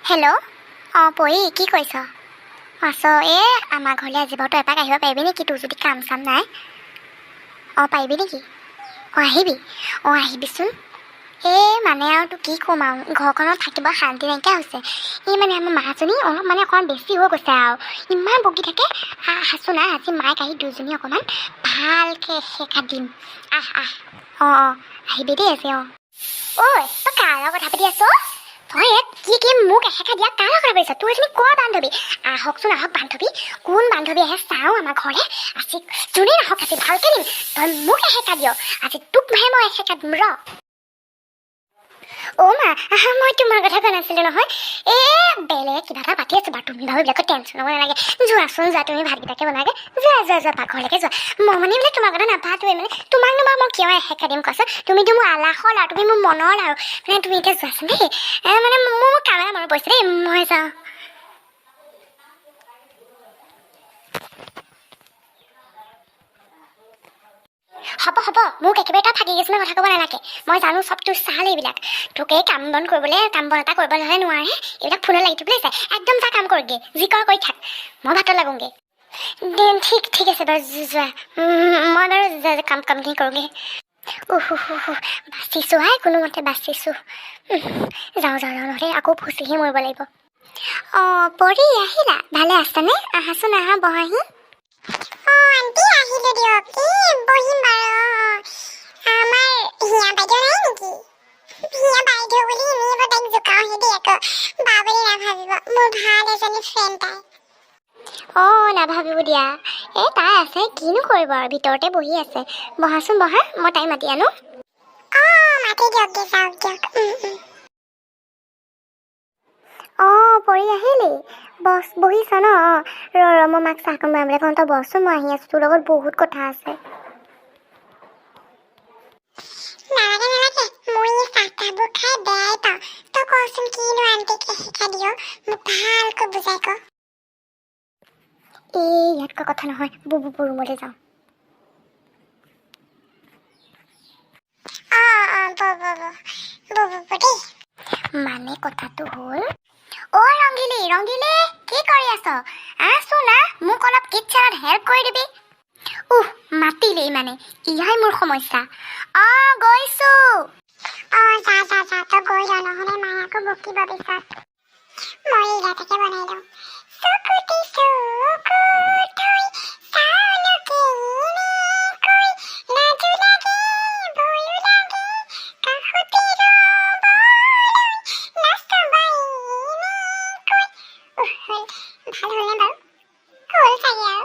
Hello'. পৰি কি কৰিছ? আমাৰ ঘৰলৈ আজি বাৰু তই এপাক আহিব পাৰিবি নেকি? তোৰ যদি কাম চাম নাই। পাৰিবি নেকি? আহিবি। আহিবিচোন। মানে আৰু তোক কি ক'ম আৰু, ঘৰখনত থাকিব শান্তি নাইকিয়া হৈছে। মানে আমাৰ মাজনী অলপ অকণমান বেছি হৈ গৈছে আৰু ইমান বকি থাকে। আহাচোন আজি মাইক আহি দুজনী অকণমান ভালকৈ শেষা দিম। আহিবি দেই আজি। ঐ তই কাৰ লগত কথা পাতি আছ? তই কি মোক এশেষা দিয়া কাৰ লগত কথা পাতিছ? তোৰ এজনী কৰ বান্ধৱী? আহকচোন আহক বান্ধৱী। কোন বান্ধৱী আহে চাওঁ আমাৰ ঘৰলৈ। আজি যোনেই নাহক আজি ভালকৈ দিম। তই মোক এশেষা দিয়, আজি তোকহে মই এশেষা দিম ৰ। মা মই তোমাৰ কথা কোৱা নাছিলোঁ নহয়। বেলেগ কিবা এটা পাতি আছোঁ বাৰু, তুমি বাৰু এইবিলাকত টেনশ্যন ল'ব নালাগে। যোৱাচোন যোৱা, তুমি ভাতকেইটাকে বনাগে। যোৱা পাকঘৰলৈকে যোৱা। মই মানে তোমাৰ কথা নাপাতোৱে, তোমাকনো মই কিয় এশেষা দিম কোৱাচোন? তুমিতো মোৰ আলাসৰ আৰু তুমি মোৰ মনৰ আৰু তুমি এতিয়া যোৱাচোন দেই। মোৰ কাম এটা মনত পৰিছে দেই, মই যাওঁ। হ'ব মোক একেবাৰে তাত থাকি কিছুমান কথা ক'ব নালাগে। মই জানো চব তোৰ চাল এইবিলাক। তোক এই কাম বন এটা কৰিবলৈ নোৱাৰে। এইবিলাক ফোনত লাগি থাকিবলৈ চাই একদম যা কাম কৰগে, যি কৰ কৰি থাক। মই ভাতত লাগোগে। ঠিক আছে বাৰু যোৱা। মই বাৰু কামখিনি কৰোঁগৈ। বাচিছোঁ কোনোমতে বাচিছোঁ। যাওঁ নহ'লে আকৌ ফুচিহি মৰিব লাগিব। পৰি আহিলা? ভালে আছানে? আহাচোন আহা বহাহি। আন্টি আহিলোঁ দিয়ক। বহিম বাৰু। আমাৰ হিয়া বাইদেউ নাই নেকি? হিয়া বাইদেউ বুলি এনেই তাইক জোকাওঁহে দেই, আকৌ বা বুলি নাভাবিব। মোৰ ভাল এজনী ফ্ৰেণ্ড তাই। নাভাবিব দিয়া। তাই আছে কিনো কৰিব আৰু, ভিতৰতে বহি আছে। বহাচোন বহা, মই তাই মাতি আনো। মাতি দিয়ক দে, যাওক দিয়ক। পৰি আহিলি? বহিছ ন? ৰ মই মাক চাহকণ বনাবলৈ কওঁ। তই বচোন, মই আহি আছোঁ। তোৰ লগত বহুত কথা আছে। নালাগে মই এই চাহবোৰ খাই বেয়াই পাওঁ। তই কচোন কিনো আন্টিক শিক্ষা দিয়, মোক ভালকৈ বুজাই ক। ইয়াত কোৱা কথা নহয়। ৰুমলৈ যাওঁ। মানে কথাটো হ'ল, ৰংগিলী কি কৰি আছ? আহচোন মোক অলপ কিটচেনত হেল্প কৰি দিবি। মাতিলেই মানে ইয়াই মোৰ সমস্যা। গৈছো। যা তই গৈ ল, নহ'লে মায়ে আকৌ বকিব পিছত। মই ইয়াতে বনাই দিওঁ। চকুটি চকু থৈ চাওনো কেনেকৈ, লাজো লাগে ভয়ো লাগে, কাষতে ৰ'বলৈ নাচবাই এনেকৈ। ভাল হ'লনে বাৰু? হ'ল চাগে আৰু।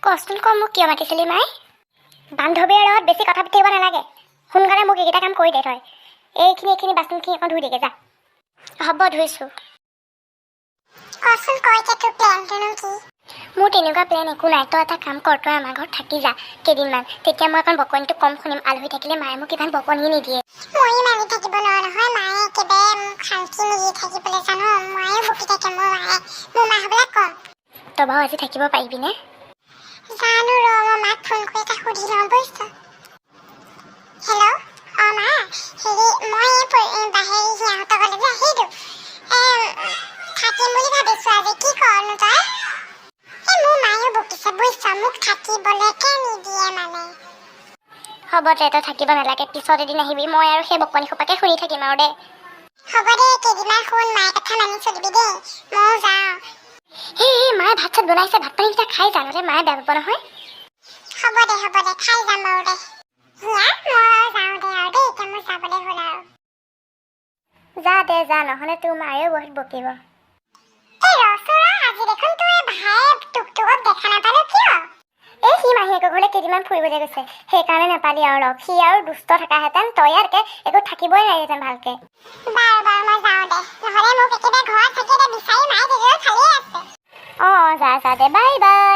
কচোন মোক কিয় মাতিছিলি মায়ে? বান্ধৱীৰ লগত বেছি কথা পাতিব নালাগে। সোনকালে মোক এইকেইটা কাম কৰি দে তই। এইখিনি বাচনখিনি অকণ ধুই দিগে যা। হ'ব ধুইছোঁ। কচোন কৈ তোৰ প্লেনটোনো কি? মোৰ তেনেকুৱা প্লেন একো নাই। তই এটা কাম কৰ, তই আমাৰ ঘৰত থাকি যা কেইদিনমান। তেতিয়া মই অকণ বকনিটো কম শুনিম। আলহী থাকিলে মায়ে মোক ইমান বকনি নিদিয়ে। মই মানি থাকিব নোৱাৰো নহয়। মায়ে একেবাৰে মোক শান্তি নিদি থাকিবলৈ জানো। মায়ে বকি থাকে। মোৰ মাহঁতক কম। তই বাৰু আজি থাকিব পাৰিবিনে? জানো ৰ, মই মাক ফোন কৰি এটা সুধি লওঁ বুজিছ। হেল্ল'। মা মই বাহিৰ সিহঁতৰ ঘৰলৈ যে আহিলোঁ। থাকিম বুলি ভাবিছোঁ আজি। কি কৰনো তই? মোৰ মায়েও বকিছে বুজিছ, মোক থাকিবলৈকে নিদিয়ে মানে। হ'ব দে, তই থাকিব নালাগে। পিছত এদিন আহিবি, মই আৰু সেই বকনি সোপাকে শুনি থাকিম আৰু দে। হ'ব দে, কেইদিনমান শুন, মায়ে কথা মানি চলিবি দেই। ময়ো যাওঁ। মায়ে ভাত চাত বনাইছে, ভাত পানীকেইটা খাই যা, নহ'লে মায়ে বেয়া পাব নহয়। হ'ব দে খাই যাম বাৰু দে। মই যাওঁ দে আৰু দেই, এতিয়া মোৰ যাবলৈ হ'ল আৰু। যা নহ'লে তোৰ মায়েও বহুত বকিব। আজি দেখোন তোৰ ভাই টুকটুকক দেখা নাপালো কিয়? সি মাহীয়েকৰ ঘৰলৈ কেইদিনমান ফুৰিবলৈ গৈছে, সেইকাৰণে নাপালি আৰু লগ। সি আৰু দুষ্ট থকাহেঁতেন তই ইয়াত একো থাকিবই নোৱাৰিহেঁতেন ভালকে। বাৰু মই যাওঁ দে, নহ'লে মোক একেবাৰে ঘৰত থাকি বিচাৰি মায়ে থাকিলে ভালেই আছে। যা দে, বাই বাই।